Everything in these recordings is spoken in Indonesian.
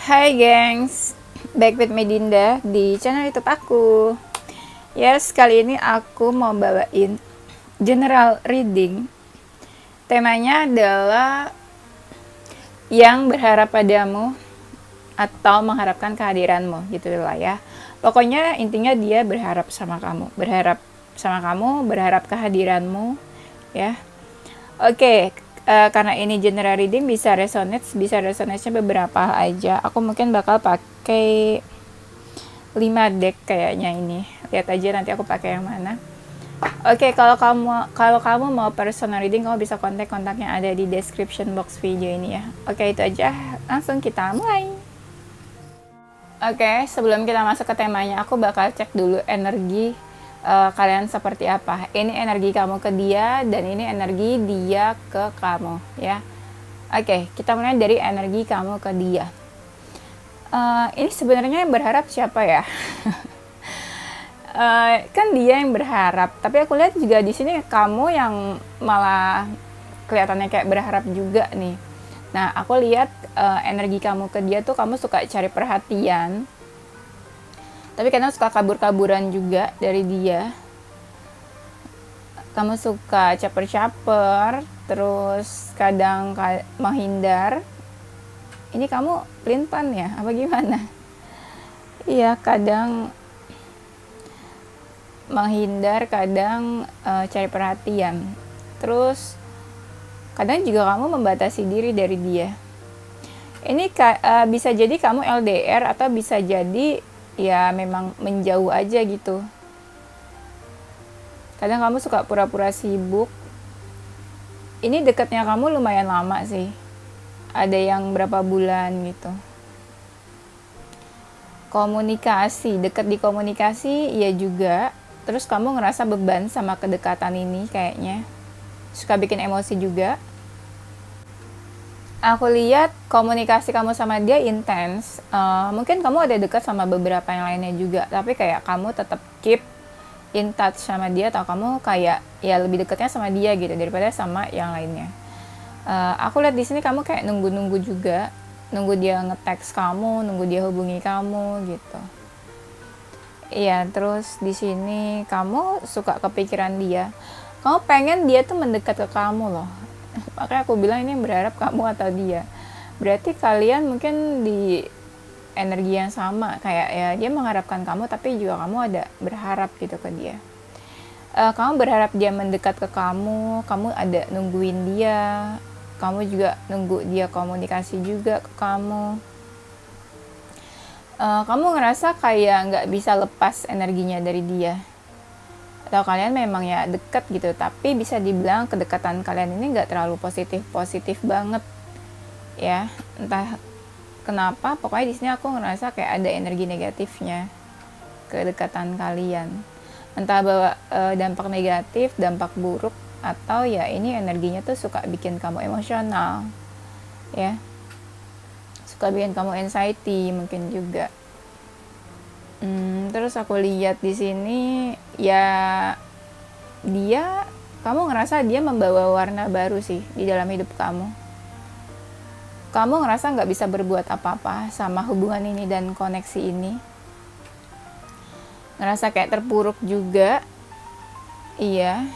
Hai gengs, back with Medinda di channel YouTube aku. Yes, kali ini aku mau bawain general reading. Temanya adalah yang berharap padamu atau mengharapkan kehadiranmu, gitu lah ya. Pokoknya intinya dia berharap sama kamu, berharap kehadiranmu, ya. Oke, karena ini general reading bisa resonate-nya beberapa aja. Aku mungkin bakal pakai 5 deck kayaknya ini. Lihat aja nanti aku pakai yang mana. Oke, kalau kamu mau personal reading, kamu bisa kontak yang ada di description box video ini ya. Oke, itu aja. Langsung kita mulai. Oke, sebelum kita masuk ke temanya, aku bakal cek dulu energi kalian seperti apa. Ini energi kamu ke dia dan ini energi dia ke kamu ya. Oke, kita mulai dari energi kamu ke dia. Ini sebenarnya yang berharap siapa ya? Kan dia yang berharap, tapi aku lihat juga di sini kamu yang malah kelihatannya kayak berharap juga nih. Nah, aku lihat energi kamu ke dia tuh kamu suka cari perhatian, tapi kadang suka kabur-kaburan juga dari dia. Kamu suka caper-caper, terus kadang menghindar. Ini kamu pelin-pelan ya? Apa gimana? Iya, kadang menghindar, kadang cari perhatian. Terus kadang juga kamu membatasi diri dari dia. Ini bisa jadi kamu LDR atau bisa jadi ya memang menjauh aja gitu. Kadang kamu suka pura-pura sibuk. Ini dekatnya kamu lumayan lama sih. Ada yang berapa bulan gitu. Komunikasi, dekat di komunikasi ya juga. Terus kamu ngerasa beban sama kedekatan ini kayaknya. Suka bikin emosi juga. Aku lihat komunikasi kamu sama dia intens. Mungkin kamu ada dekat sama beberapa yang lainnya juga, tapi kayak kamu tetap keep in touch sama dia, atau kamu kayak ya lebih dekatnya sama dia gitu daripada sama yang lainnya. Aku lihat di sini kamu kayak nunggu juga, nunggu dia nge-text kamu, nunggu dia hubungi kamu gitu. Iya, terus di sini kamu suka kepikiran dia. Kamu pengen dia tuh mendekat ke kamu loh. Makanya aku bilang ini berharap kamu atau dia. Berarti kalian mungkin di energi yang sama, kayak ya dia mengharapkan kamu, tapi juga kamu ada berharap gitu ke dia. Kamu berharap dia mendekat ke kamu ada nungguin dia, kamu juga nunggu dia komunikasi juga ke kamu. Kamu ngerasa kayak nggak bisa lepas energinya dari dia. Atau kalian memang ya deket gitu, tapi bisa dibilang kedekatan kalian ini nggak terlalu positif banget ya. Entah kenapa, pokoknya di sini aku ngerasa kayak ada energi negatifnya kedekatan kalian. Entah bahwa dampak negatif, dampak buruk, atau ya ini energinya tuh suka bikin kamu emosional ya, suka bikin kamu anxiety mungkin juga. Terus aku lihat di sini ya kamu ngerasa dia membawa warna baru sih di dalam hidup kamu. Kamu ngerasa nggak bisa berbuat apa-apa sama hubungan ini dan koneksi ini. Ngerasa kayak terpuruk juga. Iya.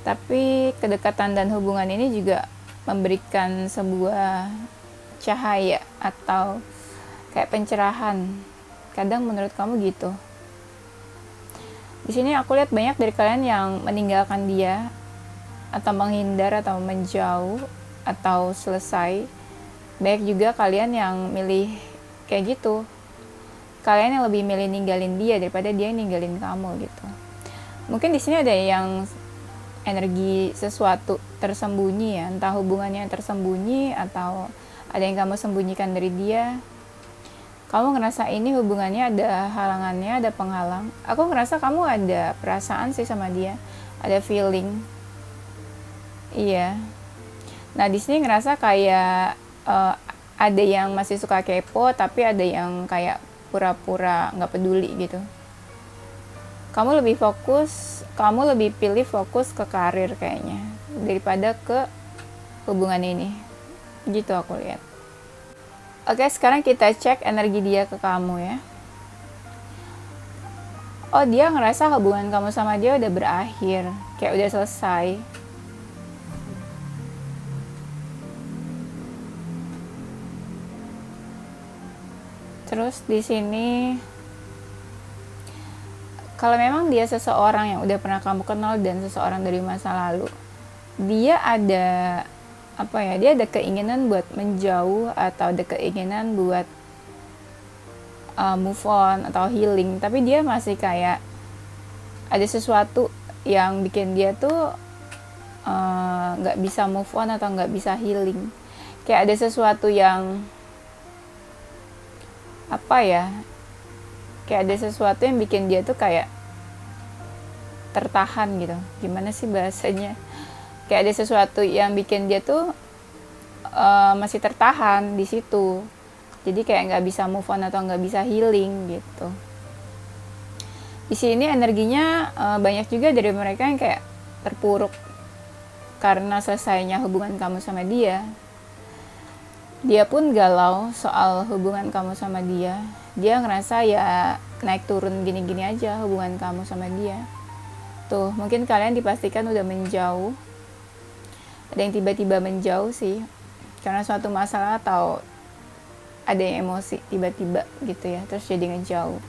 Tapi kedekatan dan hubungan ini juga memberikan sebuah cahaya atau kayak pencerahan. Kadang menurut kamu gitu. Di sini aku lihat banyak dari kalian yang meninggalkan dia, atau menghindar, atau menjauh, atau selesai. Banyak juga kalian yang milih kayak gitu. Kalian yang lebih milih ninggalin dia daripada dia yang ninggalin kamu gitu. Mungkin di sini ada yang energi sesuatu tersembunyi ya, entah hubungannya yang tersembunyi atau ada yang kamu sembunyikan dari dia. Kamu ngerasa ini hubungannya ada halangannya, ada penghalang. Aku ngerasa kamu ada perasaan sih sama dia, ada feeling. Iya. Nah di sini ngerasa kayak ada yang masih suka kepo, tapi ada yang kayak pura-pura nggak peduli gitu. Kamu lebih pilih fokus ke karir kayaknya daripada ke hubungan ini. Gitu aku lihat. Oke, sekarang kita cek energi dia ke kamu ya. Oh, dia ngerasa hubungan kamu sama dia udah berakhir, kayak udah selesai. Terus di sini, kalau memang dia seseorang yang udah pernah kamu kenal dan seseorang dari masa lalu, dia ada apa ya? Dia ada keinginan buat menjauh atau ada keinginan buat move on atau healing, tapi dia masih kayak ada sesuatu yang bikin dia tuh nggak bisa move on atau nggak bisa healing. Kayak ada sesuatu yang apa ya? Kayak ada sesuatu yang bikin dia tuh kayak tertahan gitu. Gimana sih bahasanya? Kayak ada sesuatu yang bikin dia tuh masih tertahan di situ. Jadi kayak nggak bisa move on atau nggak bisa healing gitu. Di sini energinya banyak juga dari mereka yang kayak terpuruk karena selesainya hubungan kamu sama dia. Dia pun galau soal hubungan kamu sama dia. Dia ngerasa ya naik turun gini-gini aja hubungan kamu sama dia. Tuh, mungkin kalian dipastikan udah menjauh. Ada yang tiba-tiba menjauh sih, karena suatu masalah atau ada yang emosi tiba-tiba gitu ya, terus jadi ngejauh.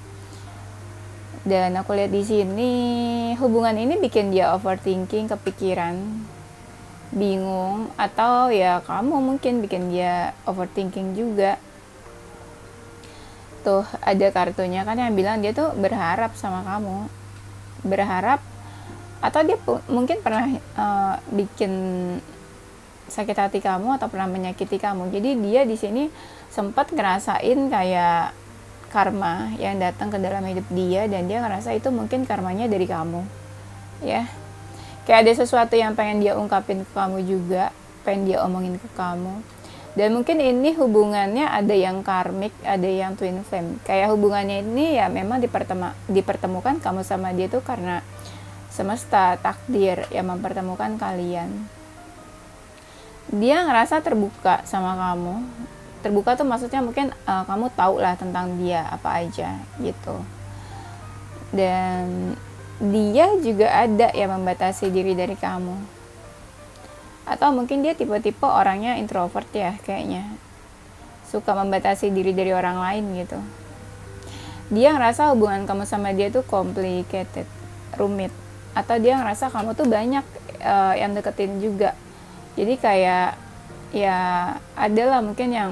Dan aku lihat di sini hubungan ini bikin dia overthinking, kepikiran, bingung, atau ya kamu mungkin bikin dia overthinking juga. Tuh ada kartunya kan yang bilang dia tuh berharap sama kamu, berharap, atau dia mungkin pernah bikin sakit hati kamu atau pernah menyakiti kamu. Jadi dia di sini sempat ngerasain kayak karma yang datang ke dalam hidup dia, dan dia ngerasa itu mungkin karmanya dari kamu ya. Kayak ada sesuatu yang pengen dia ungkapin ke kamu juga, pengen dia omongin ke kamu. Dan mungkin ini hubungannya ada yang karmik, ada yang twin flame. Kayak hubungannya ini ya memang dipertemukan kamu sama dia tuh karena semesta, takdir yang mempertemukan kalian. Dia ngerasa terbuka sama kamu. Terbuka tuh maksudnya mungkin kamu tahu lah tentang dia apa aja gitu. Dan dia juga ada yang membatasi diri dari kamu. Atau mungkin dia tipe-tipe orangnya introvert ya kayaknya. Suka membatasi diri dari orang lain gitu. Dia ngerasa hubungan kamu sama dia tuh complicated, rumit. Atau dia ngerasa kamu tuh banyak yang deketin juga. Jadi kayak ya adalah mungkin yang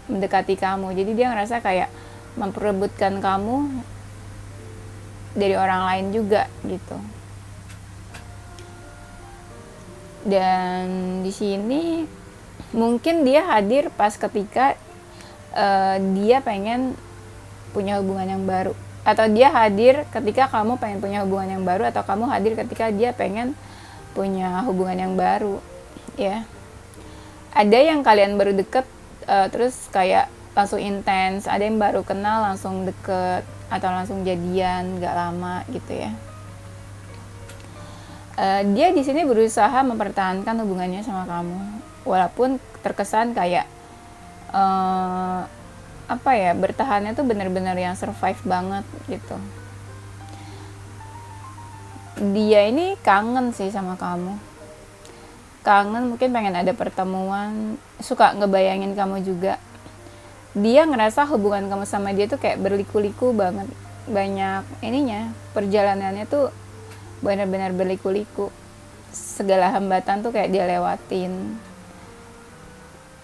mendekati kamu. Jadi dia ngerasa kayak memperebutkan kamu dari orang lain juga gitu. Dan di sini mungkin dia hadir pas ketika dia pengen punya hubungan yang baru, atau dia hadir ketika kamu pengen punya hubungan yang baru, atau kamu hadir ketika dia pengen punya hubungan yang baru ya. Ada yang kalian baru deket terus kayak langsung intens, ada yang baru kenal langsung deket atau langsung jadian gak lama gitu ya. Dia di sini berusaha mempertahankan hubungannya sama kamu, walaupun terkesan kayak apa ya, bertahannya tuh benar-benar yang survive banget gitu. Dia ini kangen sih sama kamu, kangen, mungkin pengen ada pertemuan, suka ngebayangin kamu juga. Dia ngerasa hubungan kamu sama dia tuh kayak berliku-liku banget, banyak ininya, perjalanannya tuh benar-benar berliku-liku, segala hambatan tuh kayak dia lewatin.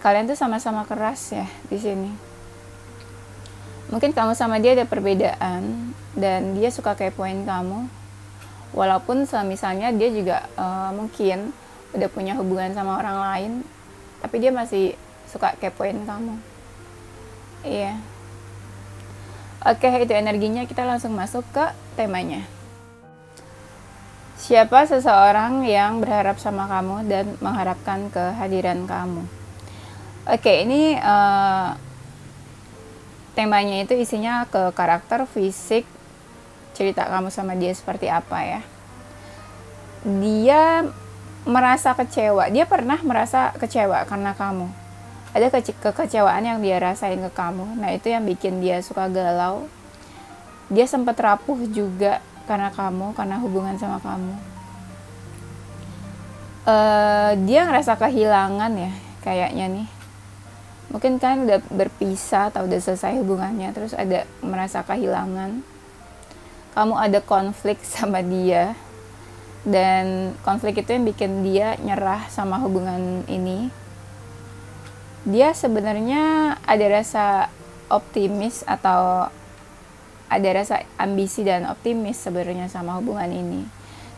Kalian tuh sama-sama keras ya di sini. Mungkin kamu sama dia ada perbedaan dan dia suka kepoin kamu, walaupun misalnya dia juga mungkin udah punya hubungan sama orang lain, tapi dia masih suka kepoin kamu. Iya. Oke, itu energinya. Kita langsung masuk ke temanya. Siapa seseorang yang berharap sama kamu dan mengharapkan kehadiran kamu? Oke, ini temanya itu isinya ke karakter, fisik, cerita kamu sama dia seperti apa ya. Dia merasa kecewa, dia pernah merasa kecewa karena kamu. ada kekecewaan yang dia rasain ke kamu. Nah itu yang bikin dia suka galau. Dia sempat rapuh juga karena kamu, karena hubungan sama kamu. Dia ngerasa kehilangan ya kayaknya nih. Mungkin kan udah berpisah atau udah selesai hubungannya, terus ada merasa kehilangan. Kamu ada konflik sama dia, dan konflik itu yang bikin dia nyerah sama hubungan ini. Dia sebenarnya ada rasa optimis atau ada rasa ambisi dan optimis sebenarnya sama hubungan ini.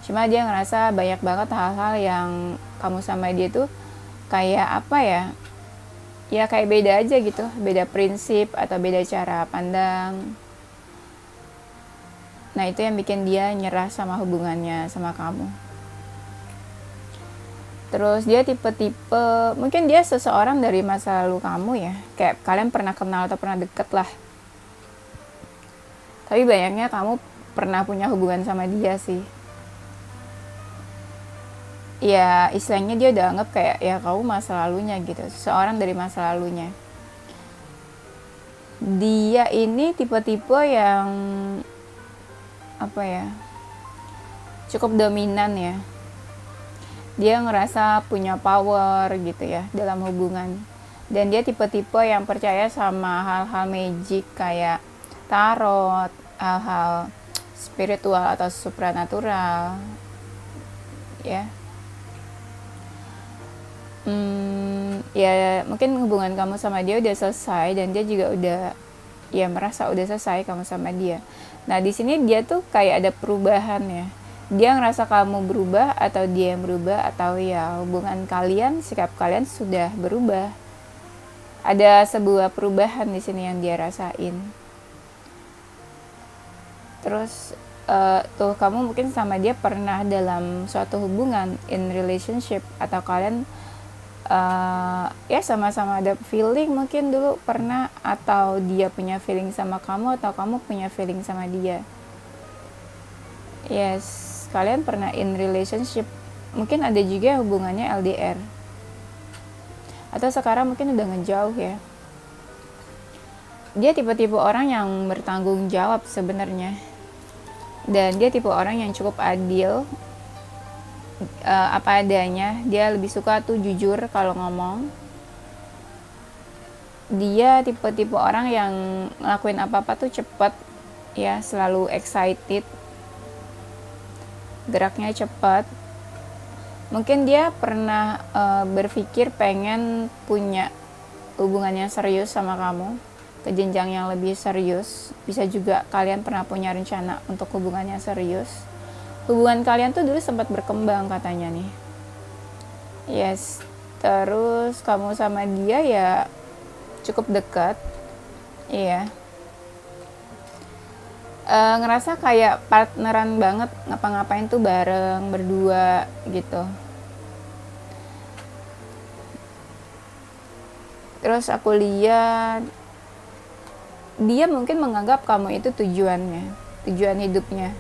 Cuma dia ngerasa banyak banget hal-hal yang kamu sama dia tuh kayak apa ya? Ya kayak beda aja gitu, beda prinsip atau beda cara pandang. Nah itu yang bikin dia nyerah sama hubungannya sama kamu. Terus dia tipe-tipe, mungkin dia seseorang dari masa lalu kamu ya. Kayak kalian pernah kenal atau pernah deket lah. Tapi banyaknya kamu pernah punya hubungan sama dia sih. Ya istilahnya dia udah anggap kayak ya kamu masa lalunya gitu. Seseorang dari masa lalunya. Dia ini tipe-tipe yang apa ya, cukup dominan ya. Dia ngerasa punya power gitu ya dalam hubungan. Dan dia tipe-tipe yang percaya sama hal-hal magic kayak tarot, hal-hal spiritual atau supranatural ya. Ya mungkin hubungan kamu sama dia udah selesai dan dia juga udah ya merasa udah selesai kamu sama dia. Nah di sini dia tuh kayak ada perubahan ya. Dia ngerasa kamu berubah atau dia yang berubah, atau ya hubungan kalian, sikap kalian sudah berubah. Ada sebuah perubahan di sini yang dia rasain. Terus tuh kamu mungkin sama dia pernah dalam suatu hubungan, in relationship, atau kalian ya sama-sama ada feeling mungkin dulu pernah, atau dia punya feeling sama kamu atau kamu punya feeling sama dia. Yes, kalian pernah in relationship. Mungkin ada juga hubungannya LDR. Atau sekarang mungkin udah ngejauh ya. Dia tipe-tipe orang yang bertanggung jawab sebenarnya. Dan dia tipe orang yang cukup adil, apa adanya. Dia lebih suka tuh jujur kalau ngomong. Dia tipe-tipe orang yang ngelakuin apa-apa tuh cepet ya, selalu excited, geraknya cepat. Mungkin dia pernah berpikir pengen punya hubungannya serius sama kamu, ke jenjang yang lebih serius. Bisa juga kalian pernah punya rencana untuk hubungannya serius. Hubungan kalian tuh dulu sempat berkembang katanya nih. Yes, terus kamu sama dia ya cukup dekat. Iya. Ngerasa kayak partneran banget, ngapa-ngapain tuh bareng berdua gitu. Terus aku lihat dia mungkin menganggap kamu itu tujuannya, tujuan hidupnya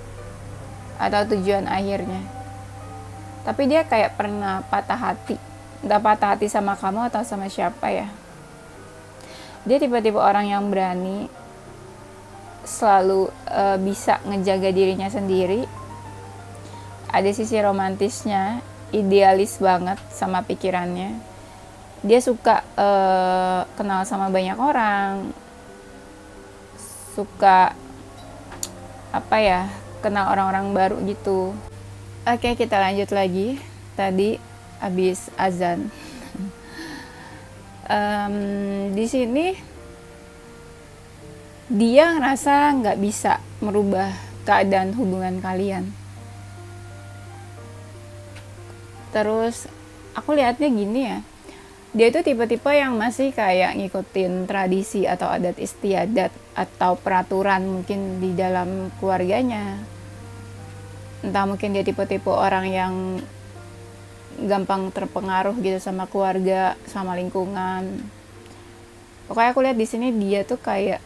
atau tujuan akhirnya. Tapi dia kayak pernah patah hati, entah patah hati sama kamu atau sama siapa ya. Dia tipe-tipe orang yang berani, selalu bisa ngejaga dirinya sendiri. Ada sisi romantisnya, idealis banget sama pikirannya. Dia suka kenal sama banyak orang, suka apa ya, kenal orang-orang baru gitu. Oke, kita lanjut lagi. Tadi habis azan. Di sini dia ngerasa nggak bisa merubah keadaan hubungan kalian. Terus aku lihatnya gini ya, dia itu tipe-tipe yang masih kayak ngikutin tradisi atau adat istiadat atau peraturan mungkin di dalam keluarganya. Entah mungkin dia tipe-tipe orang yang gampang terpengaruh gitu sama keluarga, sama lingkungan. Pokoknya aku lihat di sini dia tuh kayak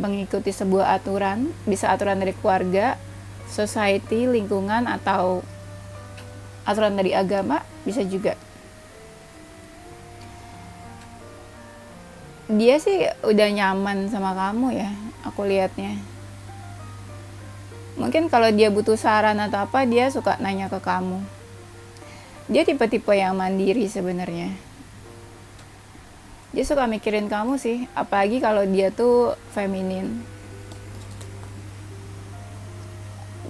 mengikuti sebuah aturan, bisa aturan dari keluarga, society, lingkungan, atau aturan dari agama, bisa juga. Dia sih udah nyaman sama kamu ya, aku lihatnya. Mungkin kalau dia butuh saran atau apa, dia suka nanya ke kamu. Dia tipe-tipe yang mandiri sebenarnya. Dia suka mikirin kamu sih, apalagi kalau dia tuh feminin.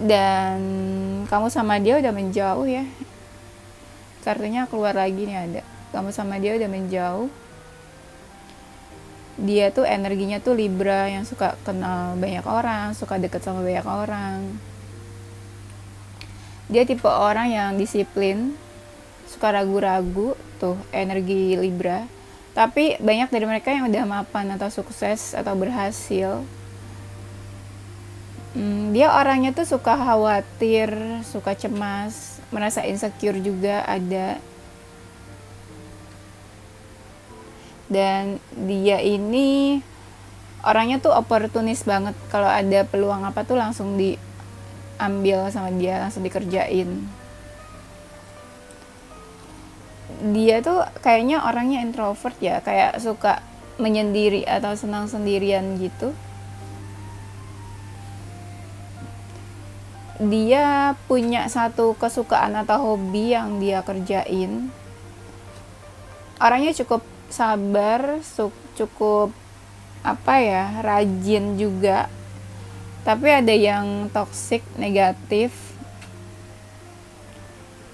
Dan kamu sama dia udah menjauh ya. Kartunya keluar lagi nih ada. Kamu sama dia udah menjauh. Dia tuh energinya tuh Libra yang suka kenal banyak orang, suka deket sama banyak orang. Dia tipe orang yang disiplin, suka ragu-ragu, tuh energi Libra. Tapi banyak dari mereka yang udah mapan atau sukses atau berhasil. Dia orangnya tuh suka khawatir, suka cemas, merasa insecure juga ada. Dan dia ini orangnya tuh oportunis banget, kalau ada peluang apa tuh langsung diambil sama dia, langsung dikerjain. Dia tuh kayaknya orangnya introvert ya, kayak suka menyendiri atau senang sendirian gitu. Dia punya satu kesukaan atau hobi yang dia kerjain. Orangnya cukup sabar, cukup rajin juga. Tapi ada yang toxic, negatif.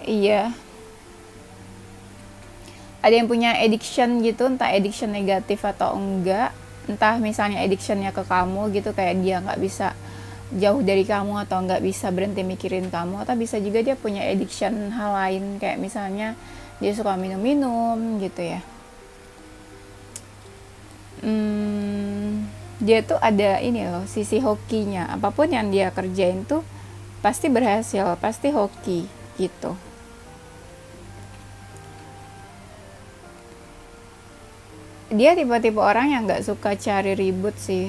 Iya. Ada yang punya addiction gitu, entah addiction negatif atau enggak. Entah misalnya addictionnya ke kamu gitu, kayak dia nggak bisa jauh dari kamu atau nggak bisa berhenti mikirin kamu. Atau bisa juga dia punya addiction hal lain, kayak misalnya dia suka minum-minum gitu ya. Dia tuh ada ini loh, sisi hokinya. Apapun yang dia kerjain tuh pasti berhasil, pasti hoki gitu. Dia tipe-tipe orang yang nggak suka cari ribut sih.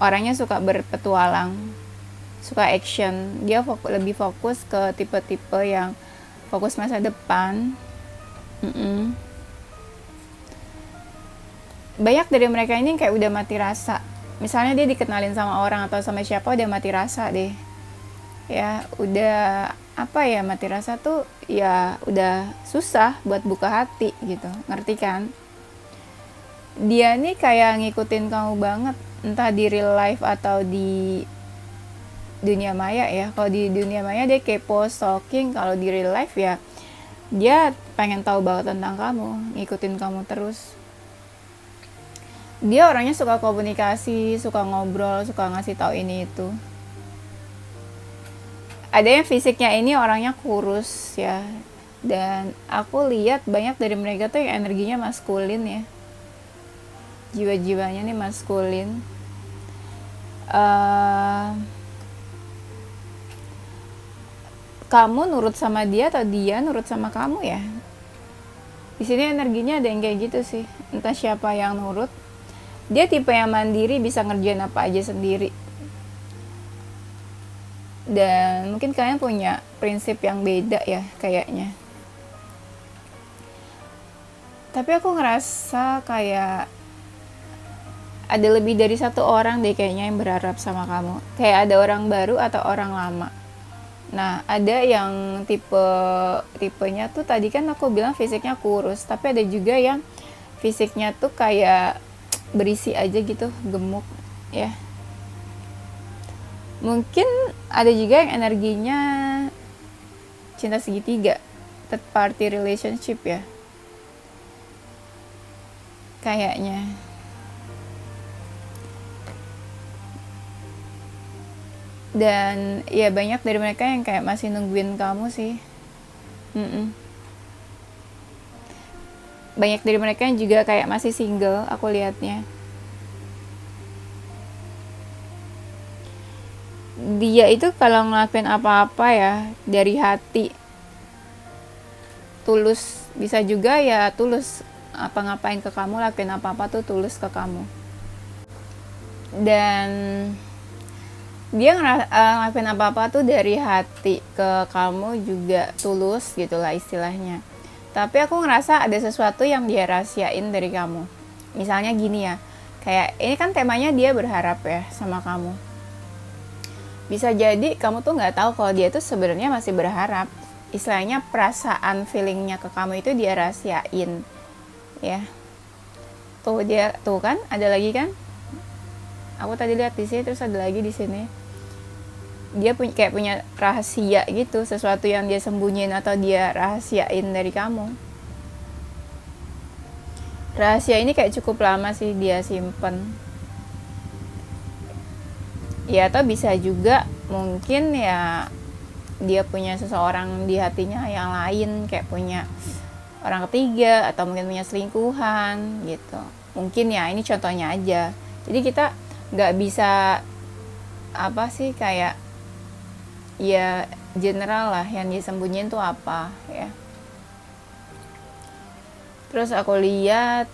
Orangnya suka berpetualang, suka action. Dia lebih fokus ke tipe-tipe yang fokus masa depan. Banyak dari mereka ini kayak udah mati rasa. Misalnya dia dikenalin sama orang atau sama siapa, udah mati rasa deh. Ya, udah mati rasa tuh ya udah susah buat buka hati gitu. Ngerti kan? Dia nih kayak ngikutin kamu banget, entah di real life atau di dunia maya ya. Kalau di dunia maya dia kepo, stalking. Kalau di real life ya dia pengen tahu banget tentang kamu, ngikutin kamu terus. Dia orangnya suka komunikasi, suka ngobrol, suka ngasih tahu ini itu. Ada yang fisiknya ini orangnya kurus ya. Dan aku lihat banyak dari mereka tuh yang energinya maskulin ya. Jiwa-jiwanya nih maskulin. Kamu nurut sama dia atau dia nurut sama kamu ya? Di sini energinya ada yang kayak gitu sih. Entah siapa yang nurut. Dia tipe yang mandiri, bisa ngerjain apa aja sendiri. Dan mungkin kalian punya prinsip yang beda ya kayaknya. Tapi aku ngerasa kayak ada lebih dari satu orang deh kayaknya yang berharap sama kamu. Kayak ada orang baru atau orang lama. Nah, ada yang tipenya tuh tadi kan aku bilang fisiknya kurus, tapi ada juga yang fisiknya tuh kayak berisi aja gitu, gemuk ya. Mungkin ada juga yang energinya cinta segitiga, third party relationship ya. Kayaknya. Dan ya banyak dari mereka yang kayak masih nungguin kamu sih. Banyak dari mereka yang juga kayak masih single, aku lihatnya. Dia itu kalau ngelakuin apa-apa ya dari hati, tulus. Bisa juga ya tulus, ngapain ke kamu, lakuin apa-apa tuh tulus ke kamu. Dan dia ngelakuin apa-apa tuh dari hati ke kamu juga tulus gitulah istilahnya. Tapi aku ngerasa ada sesuatu yang dia rahasiain dari kamu. Misalnya gini ya, Kayak ini kan temanya dia berharap ya sama kamu. Bisa jadi kamu tuh nggak tahu kalau dia tuh sebenarnya masih berharap. Istilahnya perasaan feelingnya ke kamu itu dia rahasiain, ya. Tuh kan, ada lagi kan? Aku tadi lihat di sini, terus ada lagi di sini. Dia kayak punya rahasia gitu, sesuatu yang dia sembunyiin atau dia rahasiain dari kamu. Rahasia ini kayak cukup lama sih dia simpen. Ya, atau bisa juga mungkin ya dia punya seseorang di hatinya yang lain, kayak punya orang ketiga atau mungkin punya selingkuhan gitu. Mungkin ya, ini contohnya aja. Jadi kita nggak bisa apa sih, kayak ya general lah yang disembunyiin tuh apa ya. Terus aku lihat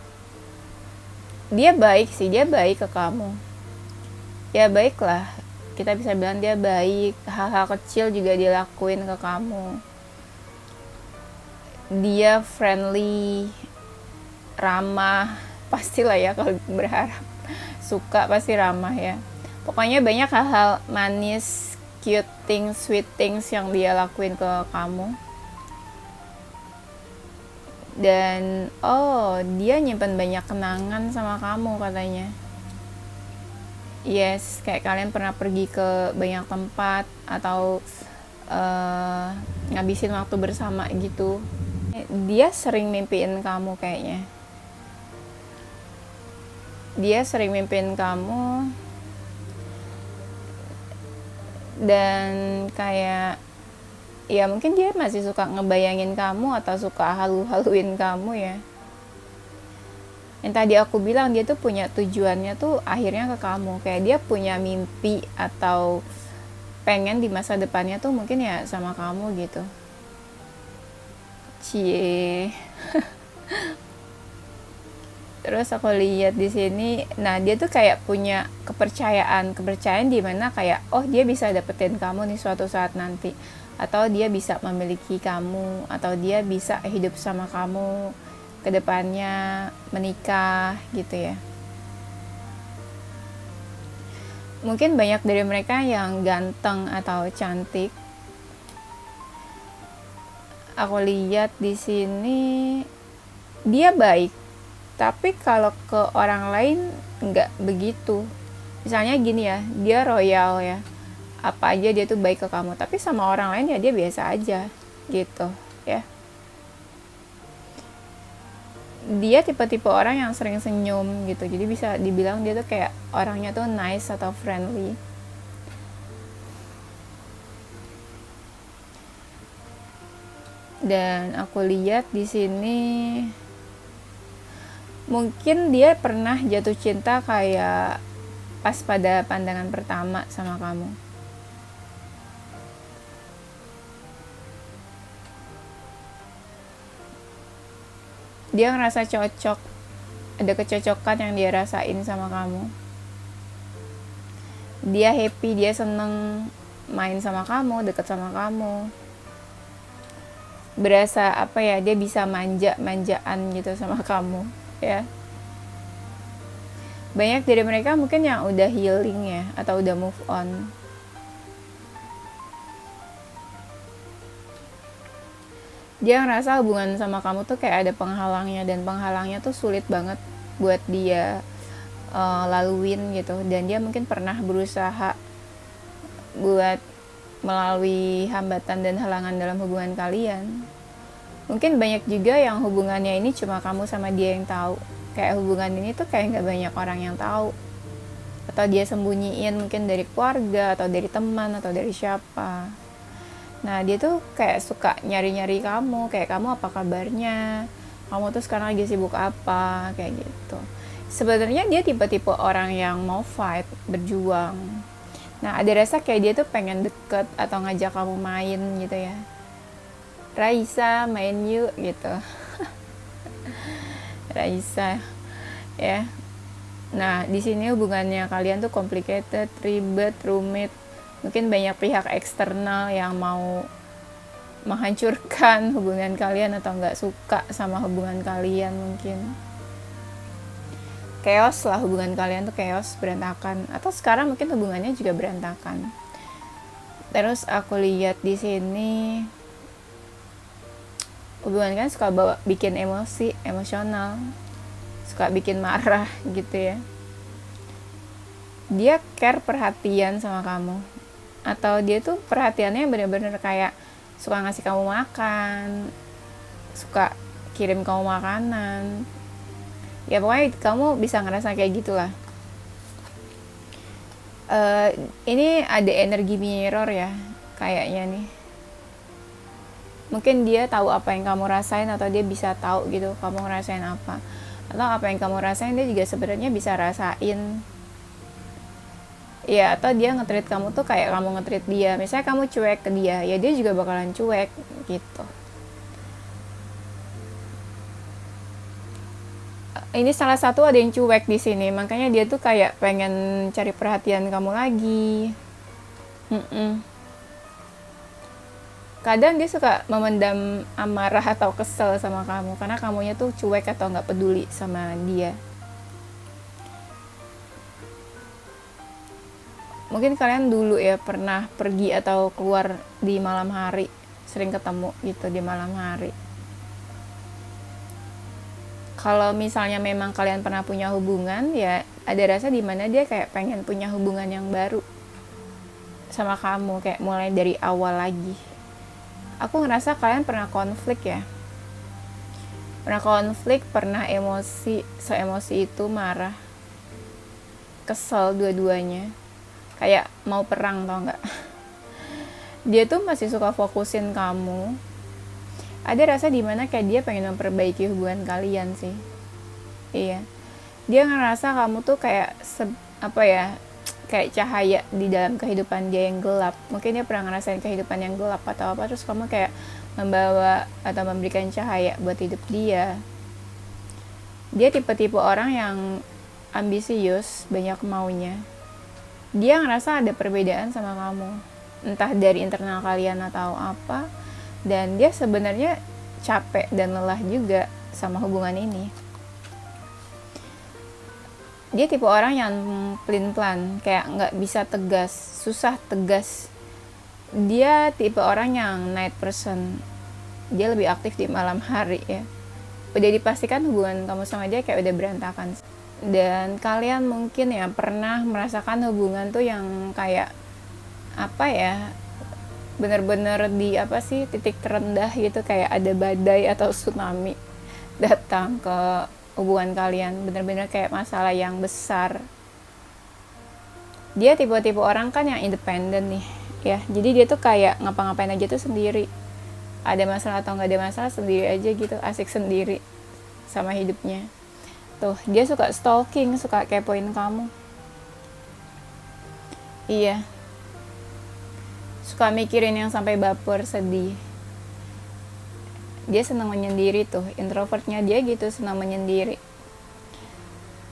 dia baik sih, dia baik ke kamu. Ya baiklah, kita bisa bilang dia baik. Hal-hal kecil juga dia lakuin ke kamu. Dia friendly, ramah, pastilah ya kalau berharap suka pasti ramah ya. Pokoknya banyak hal-hal manis, cute things, sweet things yang dia lakuin ke kamu. Dan dia nyimpen banyak kenangan sama kamu katanya. Yes, kayak kalian pernah pergi ke banyak tempat atau ngabisin waktu bersama gitu. Dia sering mimpiin kamu kayaknya. Dia sering mimpiin kamu dan kayak ya mungkin dia masih suka ngebayangin kamu atau suka halu-haluin kamu ya. Yang tadi aku bilang, dia tuh punya tujuannya tuh akhirnya ke kamu. Kayak dia punya mimpi atau pengen di masa depannya tuh mungkin ya sama kamu gitu. Cie. Terus aku lihat di sini, nah dia tuh kayak punya kepercayaan di mana kayak dia bisa dapetin kamu nih suatu saat nanti, atau dia bisa memiliki kamu, atau dia bisa hidup sama kamu ke depannya, menikah gitu ya. Mungkin banyak dari mereka yang ganteng atau cantik. Aku lihat di sini dia baik, tapi kalau ke orang lain nggak begitu. Misalnya gini ya, dia royal ya, apa aja dia tuh baik ke kamu, tapi sama orang lain ya dia biasa aja gitu ya. Dia tipe-tipe orang yang sering senyum gitu, jadi bisa dibilang dia tuh kayak orangnya tuh nice atau friendly. Dan aku lihat di sini mungkin dia pernah jatuh cinta kayak pas pada pandangan pertama sama kamu. Dia ngerasa cocok, ada kecocokan yang dia rasain sama kamu. Dia happy, dia seneng main sama kamu, deket sama kamu. Berasa apa ya, dia bisa manja-manjaan gitu sama kamu ya. Banyak dari mereka mungkin yang udah healing ya, atau udah move on. Dia ngerasa hubungan sama kamu tuh kayak ada penghalangnya, dan penghalangnya tuh sulit banget buat dia laluin gitu. Dan dia mungkin pernah berusaha buat melalui hambatan dan halangan dalam hubungan kalian. Mungkin banyak juga yang hubungannya ini cuma kamu sama dia yang tahu. Kayak hubungan ini tuh kayak gak banyak orang yang tahu, atau dia sembunyiin mungkin dari keluarga atau dari teman atau dari siapa. Nah dia tuh kayak suka nyari-nyari kamu, kayak kamu apa kabarnya, kamu tuh sekarang lagi sibuk apa, kayak gitu. Sebenarnya dia tipe-tipe orang yang mau fight, berjuang. Nah ada rasa kayak dia tuh pengen deket atau ngajak kamu main gitu ya. Raisa main yuk gitu. Raisa ya. Nah di sini hubungannya kalian tuh complicated, ribet, rumit. Mungkin banyak pihak eksternal yang mau menghancurkan hubungan kalian atau nggak suka sama hubungan kalian mungkin. chaos lah, hubungan kalian tuh chaos, berantakan, atau sekarang mungkin hubungannya juga berantakan. Terus aku lihat di sini hubungan kan suka bikin emosional, suka bikin marah gitu ya. Dia care, perhatian sama kamu, atau dia tuh perhatiannya bener-bener kayak suka ngasih kamu makan, suka kirim kamu makanan, ya pokoknya kamu bisa ngerasa kayak gitulah. Ini ada energi mirror ya kayaknya nih. Mungkin dia tahu apa yang kamu rasain, atau dia bisa tahu gitu kamu ngerasain apa, atau apa yang kamu rasain dia juga sebenarnya bisa rasain ya. Atau dia nge-treat kamu tuh kayak kamu nge-treat dia. Misalnya kamu cuek ke dia, ya dia juga bakalan cuek gitu. Ini salah satu ada yang cuek di sini, makanya dia tuh kayak pengen cari perhatian kamu lagi. Kadang dia suka memendam amarah atau kesel sama kamu karena kamunya tuh cuek atau nggak peduli sama dia. Mungkin kalian dulu ya pernah pergi atau keluar di malam hari, sering ketemu gitu di malam hari. Kalau misalnya memang kalian pernah punya hubungan, ya ada rasa dimana dia kayak pengen punya hubungan yang baru sama kamu, kayak mulai dari awal lagi. Aku ngerasa kalian pernah konflik ya, pernah emosi, se-emosi itu, marah, kesel dua-duanya, kayak mau perang, tau gak? Dia tuh masih suka fokusin kamu. Ada rasa dimana kayak dia pengen memperbaiki hubungan kalian sih. Iya, dia ngerasa kamu tuh kayak kayak cahaya di dalam kehidupan dia yang gelap. Mungkin dia pernah ngerasain kehidupan yang gelap atau apa, terus kamu kayak membawa atau memberikan cahaya buat hidup dia. Dia tipe-tipe orang yang ambisius, banyak maunya. Dia ngerasa ada perbedaan sama kamu, entah dari internal kalian atau apa, dan dia sebenarnya capek dan lelah juga sama hubungan ini. Dia tipe orang yang pelin-pelan, kayak nggak bisa tegas, susah tegas. Dia tipe orang yang night person, dia lebih aktif di malam hari ya. Udah dipastikan hubungan kamu sama dia kayak udah berantakan. Dan kalian mungkin ya pernah merasakan hubungan tuh yang kayak bener-bener di titik terendah gitu, kayak ada badai atau tsunami datang ke hubungan kalian, bener-bener kayak masalah yang besar. Dia tipe-tipe orang kan yang independen nih ya, jadi dia tuh kayak ngapa-ngapain aja tuh sendiri, ada masalah atau nggak ada masalah sendiri aja gitu, asik sendiri sama hidupnya. Tuh, dia suka stalking, suka kepoin kamu. Iya, suka mikirin yang sampai baper, sedih. Dia senang menyendiri tuh, introvertnya dia gitu, senang menyendiri.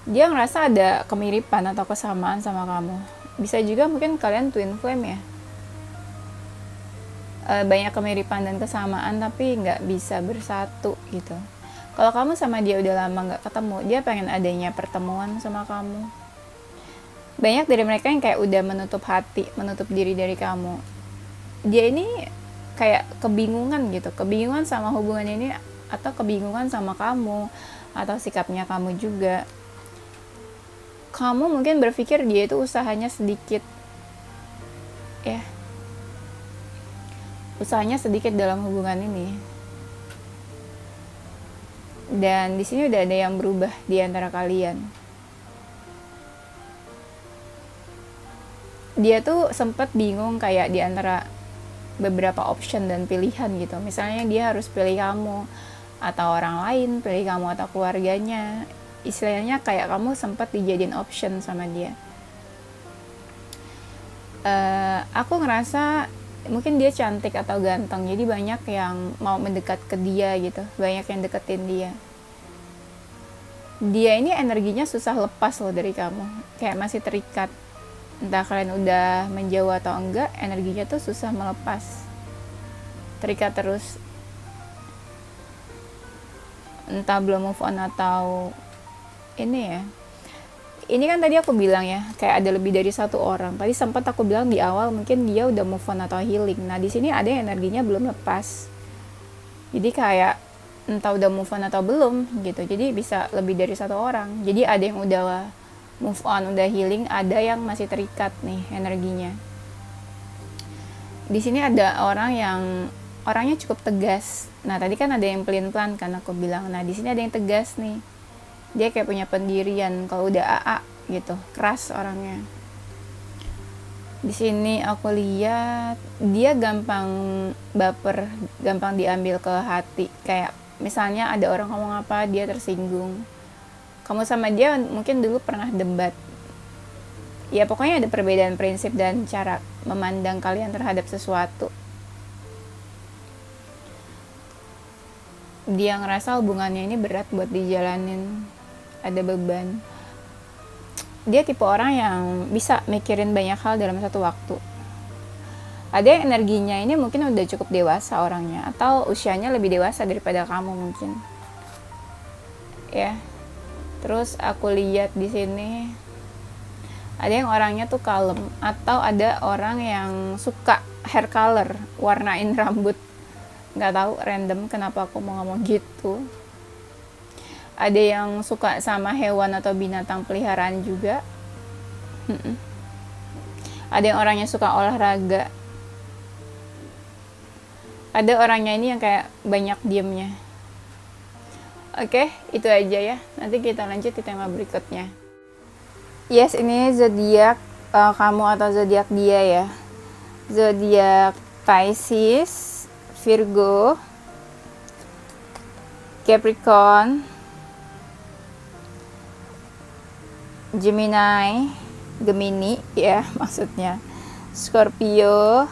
Dia ngerasa ada kemiripan atau kesamaan sama kamu. Bisa juga mungkin kalian twin flame ya. Banyak kemiripan dan kesamaan tapi nggak bisa bersatu gitu. Kalau kamu sama dia udah lama nggak ketemu, dia pengen adanya pertemuan sama kamu. Banyak dari mereka yang kayak udah menutup hati, menutup diri dari kamu. Dia ini kayak kebingungan gitu, kebingungan sama hubungan ini, atau kebingungan sama kamu, atau sikapnya kamu juga. Kamu mungkin berpikir dia itu usahanya sedikit ya, usahanya sedikit dalam hubungan ini, dan di sini udah ada yang berubah di antara kalian. Dia tuh sempat bingung kayak di antara beberapa option dan pilihan gitu. Misalnya dia harus pilih kamu atau orang lain, pilih kamu atau keluarganya. Istilahnya kayak kamu sempat dijadiin option sama dia. Aku ngerasa mungkin dia cantik atau ganteng, jadi banyak yang mau mendekat ke dia gitu, banyak yang deketin dia. Dia ini energinya susah lepas loh dari kamu, kayak masih terikat. Entah kalian udah menjauh atau enggak, energinya tuh susah melepas, terikat terus. Entah belum move on atau ini ya, ini kan tadi aku bilang ya, kayak ada lebih dari satu orang. Tadi sempat aku bilang di awal mungkin dia udah move on atau healing. Nah, di sini ada yang energinya belum lepas. Jadi kayak entah udah move on atau belum gitu. Jadi bisa lebih dari satu orang. Jadi ada yang udah move on, udah healing, ada yang masih terikat nih energinya. Di sini ada orang yang orangnya cukup tegas. Nah, tadi kan ada yang pelin-pelan kan aku bilang. Nah, di sini ada yang tegas nih. Dia kayak punya pendirian. Kalau udah AA gitu, keras orangnya. Di sini aku lihat dia gampang baper, gampang diambil ke hati. Kayak misalnya ada orang ngomong apa, dia tersinggung. Kamu sama dia mungkin dulu pernah debat. Ya pokoknya ada perbedaan prinsip dan cara memandang kalian terhadap sesuatu. Dia ngerasa hubungannya ini berat buat dijalanin, ada beban. Dia tipe orang yang bisa mikirin banyak hal dalam satu waktu. Ada yang energinya ini mungkin udah cukup dewasa orangnya, atau usianya lebih dewasa daripada kamu mungkin. Ya. Terus aku lihat di sini ada yang orangnya tuh kalem, atau ada orang yang suka hair color, warnain rambut. Nggak tahu, random kenapa aku mau ngomong gitu. Ada yang suka sama hewan atau binatang peliharaan juga. Ada yang orangnya suka olahraga. Ada orangnya ini yang kayak banyak diemnya. Oke, itu aja ya. Nanti kita lanjut di tema berikutnya. Yes, ini zodiak kamu atau zodiak dia ya. Zodiak Pisces, Virgo, Capricorn, Gemini ya maksudnya, Scorpio,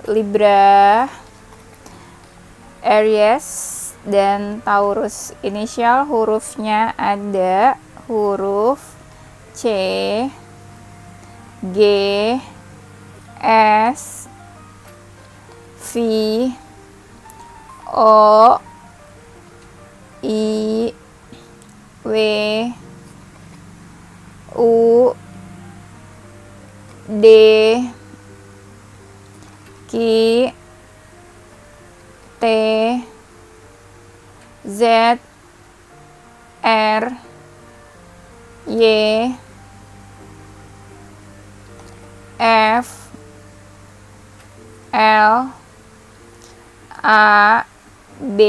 Libra, Aries, dan Taurus. Inisial hurufnya ada huruf C, G, S, V, O, I, W, U, D, Q, T, Z, R, Y, F, L, A, B,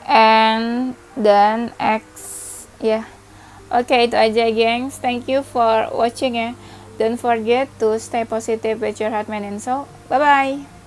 N, dan X ya. Oke, itu aja gengs. Thank you for watching ya. Don't forget to stay positive with your heart, mind, and soul. Bye bye.